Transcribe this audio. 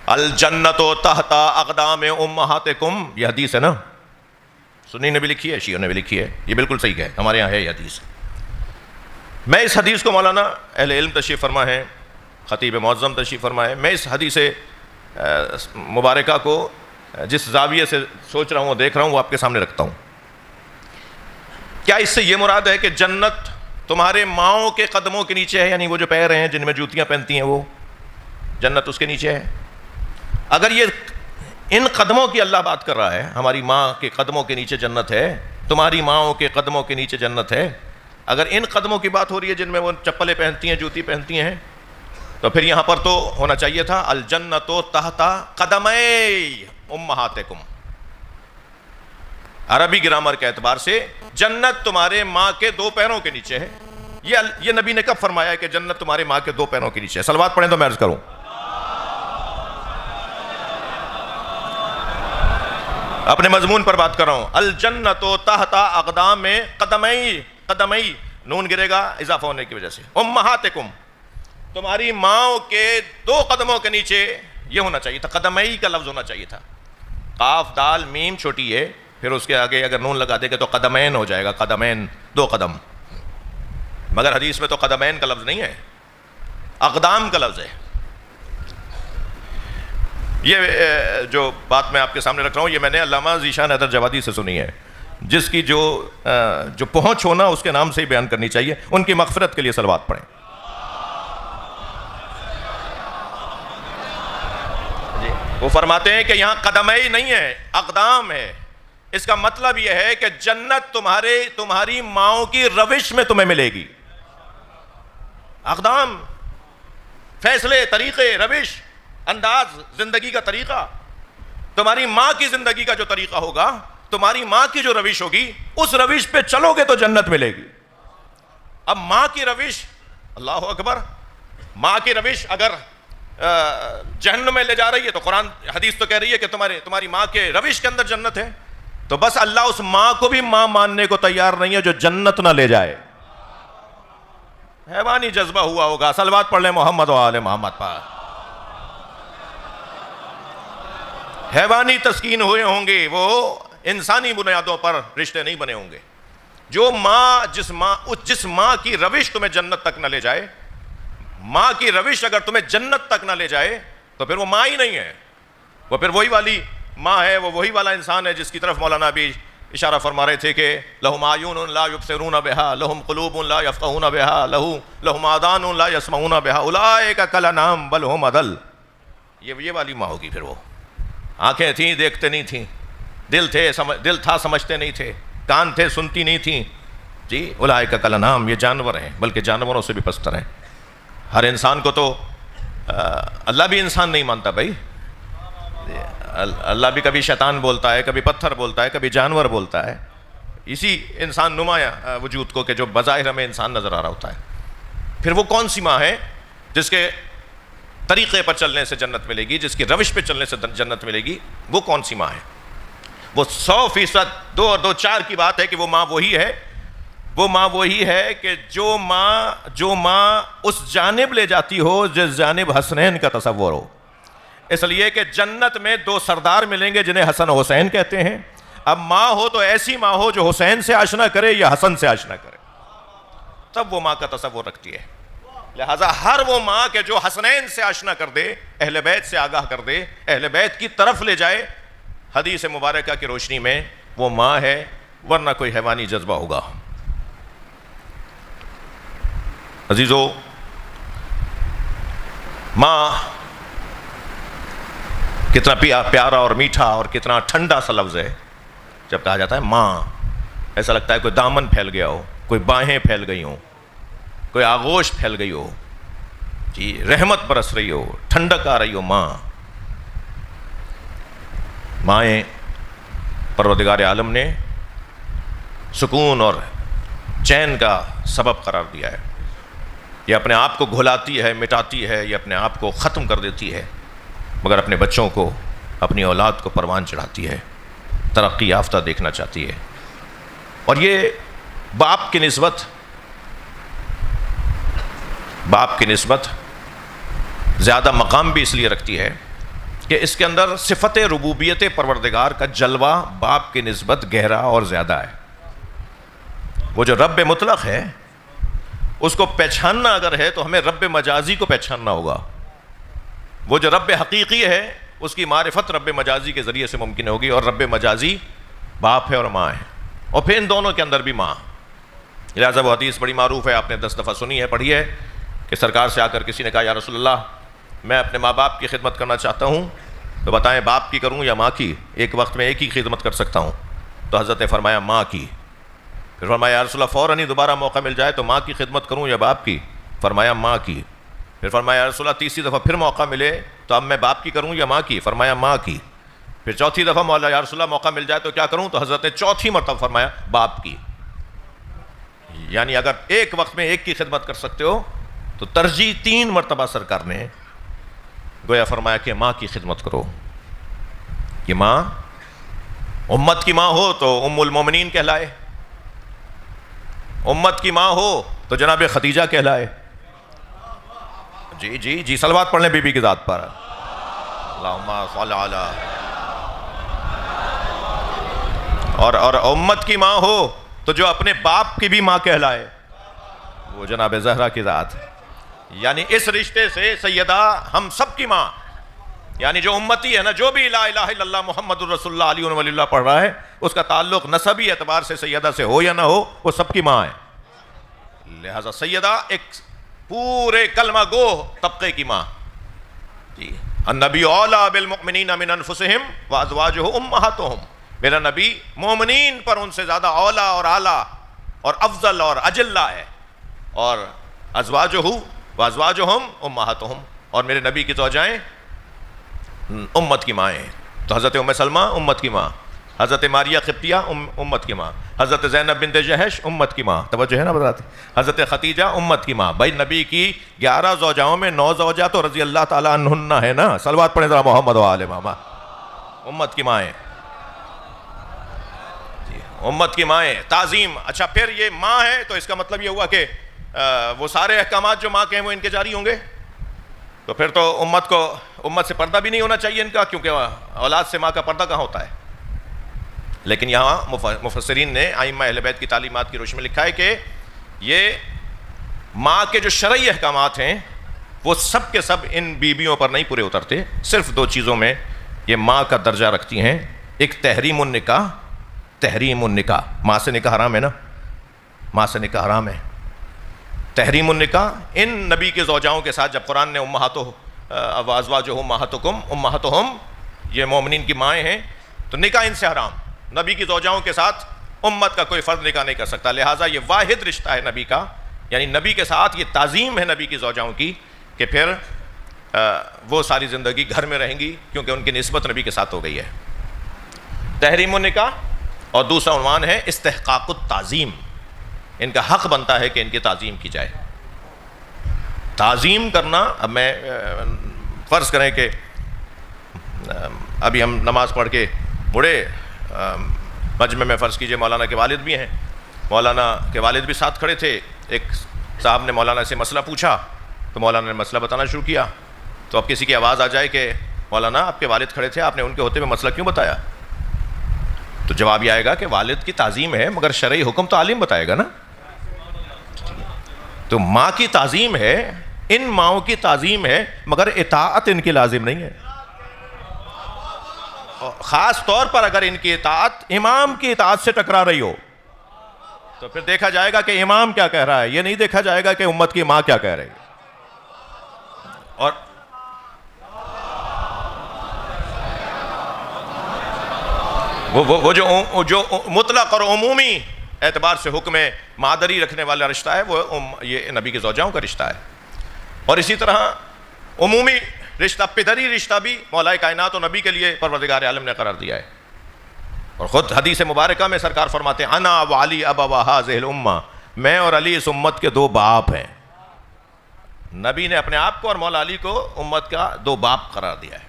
الجنت تحت اقدام امہاتکم، یہ حدیث ہے نا، سنی نے بھی لکھی ہے، شیعوں نے بھی لکھی ہے، یہ بالکل صحیح ہے، ہمارے یہاں ہے یہ حدیث۔ میں اس حدیث کو مولانا اہل علم تشریف فرما ہے، خطیب معظم تشریف فرما ہے، میں اس حدیث مبارکہ کو جس زاویے سے سوچ رہا ہوں دیکھ رہا ہوں وہ آپ کے سامنے رکھتا ہوں۔ کیا اس سے یہ مراد ہے کہ جنت تمہارے ماؤں کے قدموں کے نیچے ہے، یعنی وہ جو پیر ہیں جن میں جوتیاں پہنتی ہیں وہ جنت اس کے نیچے ہے؟ اگر یہ ان قدموں کی اللہ بات کر رہا ہے، ہماری ماں کے قدموں کے نیچے جنت ہے، تمہاری ماؤں کے قدموں کے نیچے جنت ہے، اگر ان قدموں کی بات ہو رہی ہے جن میں وہ چپلیں پہنتی ہیں، جوتی پہنتی ہیں، تو پھر یہاں پر تو ہونا چاہیے تھا الجنت تحت قدمی امہاتکم۔ عربی گرامر کے اعتبار سے جنت تمہارے ماں کے دو پیروں کے نیچے ہے۔ یہ نبی نے کب فرمایا ہے کہ جنت تمہارے ماں کے دو پیروں کے نیچے ہے؟ صلوات پڑھیں تو میں عرض کروں۔ اپنے مضمون پر بات کر رہا ہوں۔ الجنت تحت اقدام قدمی، نون گرے گا اضافہ ہونے کی وجہ سے، امہاتکم، تمہاری ماں کے دو قدموں کے نیچے، یہ ہونا چاہیے تھا، قدمی کا لفظ ہونا چاہیے تھا۔ قاف دال میم چھوٹی ہے، پھر اس کے آگے اگر نون لگا دے گا تو قدمین ہو جائے گا، قدمین، دو قدم، مگر حدیث میں تو قدمین کا لفظ نہیں ہے، اقدام کا لفظ ہے۔ یہ جو بات میں آپ کے سامنے رکھ رہا ہوں یہ میں نے علامہ ذیشان حیدر جوادی سے سنی ہے، جس کی جو پہنچ ہونا اس کے نام سے ہی بیان کرنی چاہیے۔ ان کی مغفرت کے لیے صلوات پڑھیں۔ وہ فرماتے ہیں کہ یہاں قدمئی نہیں ہے، اقدام ہے۔ اس کا مطلب یہ ہے کہ جنت تمہاری ماؤں کی روش میں تمہیں ملے گی۔ اقدام، فیصلے، طریقے، روش، انداز، زندگی کا طریقہ، تمہاری ماں کی زندگی کا جو طریقہ ہوگا، تمہاری ماں کی جو روش ہوگی، اس روش پہ چلو گے تو جنت ملے گی۔ اب ماں کی روش، اللہ اکبر، ماں کی روش اگر جہنم میں لے جا رہی ہے تو قرآن حدیث تو کہہ رہی ہے کہ تمہاری ماں کے روش کے اندر جنت ہے، تو بس اللہ اس ماں کو بھی ماں ماننے کو تیار نہیں ہے جو جنت نہ لے جائے۔ حیوانی جذبہ ہوا ہوگا، صلوات پڑھ لیں محمد و آل محمد پر۔ حیوانی تسکین ہوئے ہوں گے، وہ انسانی بنیادوں پر رشتے نہیں بنے ہوں گے۔ جو ماں جس ماں کی روش تمہیں جنت تک نہ لے جائے، ماں کی روش اگر تمہیں جنت تک نہ لے جائے تو پھر وہ ماں ہی نہیں ہے، وہ پھر وہی والی ماں ہے، وہ وہی والا انسان ہے جس کی طرف مولانا بھی اشارہ فرما رہے تھے کہ لہم اعین لا یبصرون بہا، لہم قلوب لا یفقہون بہا، لہم آذان لا یسمعون بہا، اولئک کالانعام بل ہم اضل۔ یہ والی ماں ہوگی پھر۔ وہ آنکھیں تھیں دیکھتے نہیں تھیں، دل تھا سمجھتے نہیں تھے، کان تھے سنتی نہیں تھیں، جی اولئک کالانعام، یہ جانور ہیں بلکہ جانوروں سے بھی پستر ہیں۔ ہر انسان کو تو اللہ بھی انسان نہیں مانتا بھائی، اللہ بھی کبھی شیطان بولتا ہے، کبھی پتھر بولتا ہے، کبھی جانور بولتا ہے، اسی انسان نمایاں وجود کو کہ جو بظاہر ہمیں انسان نظر آ رہا ہوتا ہے۔ پھر وہ کون سی ماں ہے جس کے طریقے پر چلنے سے جنت ملے گی، جس کی روش پہ چلنے سے جنت ملے گی؟ وہ کون سی ماں ہے؟ وہ 100%، 2 اور 2 4 کی بات ہے کہ وہ ماں وہی ہے، وہ ماں وہی ہے کہ جو ماں اس جانب لے جاتی ہو جس جانب حسنین کا تصور ہو۔ اس لیے کہ جنت میں 2 سردار ملیں گے جنہیں حسن و حسین کہتے ہیں۔ اب ماں ہو تو ایسی ماں ہو جو حسین سے آشنا کرے یا حسن سے آشنا کرے، تب وہ ماں کا تصور رکھتی ہے۔ لہٰذا ہر وہ ماں کہ جو حسنین سے آشنا کر دے، اہل بیت سے آگاہ کر دے، اہل بیت کی طرف لے جائے، حدیث مبارکہ کی روشنی میں وہ ماں ہے، ورنہ کوئی حیوانی جذبہ ہوگا۔ عزیزو، ماں کتنا پیارا اور میٹھا اور کتنا ٹھنڈا سا لفظ ہے۔ جب کہا جاتا ہے ماں، ایسا لگتا ہے کوئی دامن پھیل گیا ہو، کوئی باہیں پھیل گئی ہوں، کوئی آغوش پھیل گئی ہو، جی رحمت برس رہی ہو، ٹھنڈک آ رہی ہو۔ مائیں پروردگار عالم نے سکون اور چین کا سبب قرار دیا ہے۔ یہ اپنے آپ کو گھلاتی ہے، مٹاتی ہے، یہ اپنے آپ کو ختم کر دیتی ہے، مگر اپنے بچوں کو، اپنی اولاد کو پروان چڑھاتی ہے، ترقی یافتہ دیکھنا چاہتی ہے۔ اور یہ باپ کی نسبت زیادہ مقام بھی اس لیے رکھتی ہے کہ اس کے اندر صفت ربوبیت پروردگار کا جلوہ باپ کی نسبت گہرا اور زیادہ ہے. وہ جو رب مطلق ہے اس کو پہچاننا اگر ہے تو ہمیں رب مجازی کو پہچاننا ہوگا. وہ جو رب حقیقی ہے اس کی معرفت رب مجازی کے ذریعے سے ممکن ہوگی، اور رب مجازی باپ ہے اور ماں ہے، اور پھر ان دونوں کے اندر بھی ماں. لہٰذا وہ حدیث بڑی معروف ہے، آپ نے 10 دفعہ سنی ہے، پڑھی ہے، کہ سرکار سے آ کر کسی نے کہا یا رسول اللہ میں اپنے ماں باپ کی خدمت کرنا چاہتا ہوں، تو بتائیں باپ کی کروں یا ماں کی؟ ایک وقت میں ایک ہی خدمت کر سکتا ہوں. تو حضرت نے فرمایا ماں کی. پھر فرمایا یا رسول اللہ فوراً ہی دوبارہ موقع مل جائے تو ماں کی خدمت کروں یا باپ کی؟ فرمایا ماں کی. پھر فرمایا یا رسول اللہ تیسری دفعہ پھر موقع ملے تو اب میں باپ کی کروں یا ماں کی؟ فرمایا ماں کی. پھر چوتھی دفعہ مولا یا رسول اللہ موقع مل جائے تو کیا کروں؟ تو حضرت نے چوتھی مرتبہ فرمایا باپ کی. یعنی اگر ایک وقت میں ایک کی خدمت کر سکتے ہو تو ترجیح 3 مرتبہ سرکار نے گویا فرمایا کہ ماں کی خدمت کرو. کہ ماں امت کی ماں ہو تو ام المومنین کہلائے، امت کی ماں ہو تو جناب خدیجہ کہلائے. جی جی جی صلوات پڑھ لیں بی بی کی ذات پر. اللہم صل علی. اور امت کی ماں ہو تو جو اپنے باپ کی بھی ماں کہلائے، وہ جناب زہرا کی ذات. یعنی اس رشتے سے سیدہ ہم سب کی ماں، یعنی جو امتی ہے نا، جو بھی لا الہ الا اللہ محمد الرسول اللہ علیہ ولی اللہ پڑھ رہا ہے، اس کا تعلق نسبی اعتبار سے سیدہ سے ہو یا نہ ہو، وہ سب کی ماں ہے. لہذا سیدہ ایک پورے کلمہ گو طبقے کی ماں. جی النبی اولیٰ بالمؤمنین من انفسہم وازواجہ امہاتہم. میرا نبی مومنین پر ان سے زیادہ اولیٰ اور اعلیٰ اور افضل اور اجلہ ہے. اور ازواجہ وازواجہم امہاتہم، اور میرے نبی کی زوجائیں امت کی مائیں ہیں. تو حضرت ام سلمہ امت کی ماں، حضرت ماریہ قبطیہ امت کی ماں، حضرت زینب بنت جحش امت کی ماں. توجہ ہے نا بتاتے. حضرت خدیجہ امت کی ماں. بھائی نبی کی 11 زوجاؤں میں 9 زوجہ تو رضی اللہ تعالیٰ عنہن ہے نا. صلوات پڑھیں ذرا محمد و آل محمد. امت کی مائیں، امت کی مائیں. تعظیم. اچھا پھر یہ ماں ہے تو اس کا مطلب یہ ہوا کہ وہ سارے احکامات جو ماں کے ہیں وہ ان کے جاری ہوں گے. تو پھر تو امت سے پردہ بھی نہیں ہونا چاہیے ان کا، کیونکہ اولاد سے ماں کا پردہ کہاں ہوتا ہے. لیکن یہاں مفسرین نے ائمہ اہل بیت کی تعلیمات کی روشنی میں لکھا ہے کہ یہ ماں کے جو شرعی احکامات ہیں وہ سب کے سب ان بیویوں پر نہیں پورے اترتے. صرف 2 چیزوں میں یہ ماں کا درجہ رکھتی ہیں. ایک تحریم النکاح. تحریم النکاح، ماں سے نکاح حرام ہے نا، ماں سے نکاح حرام ہے. تحریم النکاح ان نبی کے زوجاؤں کے ساتھ، جب قرآن نے ازواجہم امہاتکم امہاتہم یہ مومنین کی مائیں ہیں، تو نکاح ان سے حرام. نبی کی زوجاؤں کے ساتھ امت کا کوئی فرد نکاح نہیں کر سکتا. لہٰذا یہ واحد رشتہ ہے نبی کا، یعنی نبی کے ساتھ یہ تعظیم ہے نبی کی زوجاؤں کی کہ پھر وہ ساری زندگی گھر میں رہیں گی، کیونکہ ان کی نسبت نبی کے ساتھ ہو گئی ہے. تحریم النکاح. اور دوسرا عنوان ہے استحقاق التعظیم. ان کا حق بنتا ہے کہ ان کی تعظیم کی جائے. تعظیم کرنا، اب میں فرض کریں کہ ابھی ہم نماز پڑھ کے مڑے مجمع میں، فرض کیجئے مولانا کے والد بھی ہیں، مولانا کے والد بھی ساتھ کھڑے تھے. ایک صاحب نے مولانا سے مسئلہ پوچھا تو مولانا نے مسئلہ بتانا شروع کیا. تو اب کسی کی آواز آ جائے کہ مولانا آپ کے والد کھڑے تھے، آپ نے ان کے ہوتے ہوئے مسئلہ کیوں بتایا؟ تو جواب یہ آئے گا کہ والد کی تعظیم ہے، مگر شرعی حکم تو عالم بتائے گا نا. تو ماں کی تعظیم ہے، ان ماؤں کی تعظیم ہے، مگر اطاعت ان کی لازم نہیں ہے. خاص طور پر اگر ان کی اطاعت امام کی اطاعت سے ٹکرا رہی ہو تو پھر دیکھا جائے گا کہ امام کیا کہہ رہا ہے، یہ نہیں دیکھا جائے گا کہ امت کی ماں کیا کہہ رہی ہے. اور وہ جو مطلق اور عمومی اعتبار سے حکم مادری رکھنے والا رشتہ ہے، وہ یہ نبی کے زوجاؤں کا رشتہ ہے. اور اسی طرح عمومی رشتہ، پدری رشتہ بھی مولا کائنات و نبی کے لیے پروردگار عالم نے قرار دیا ہے. اور خود حدیث مبارکہ میں سرکار فرماتے ہیں انا وعلی ابوا ھذہ الامہ، میں اور علی اس امت کے 2 باپ ہیں. نبی نے اپنے آپ کو اور مولا علی کو امت کا 2 باپ قرار دیا ہے.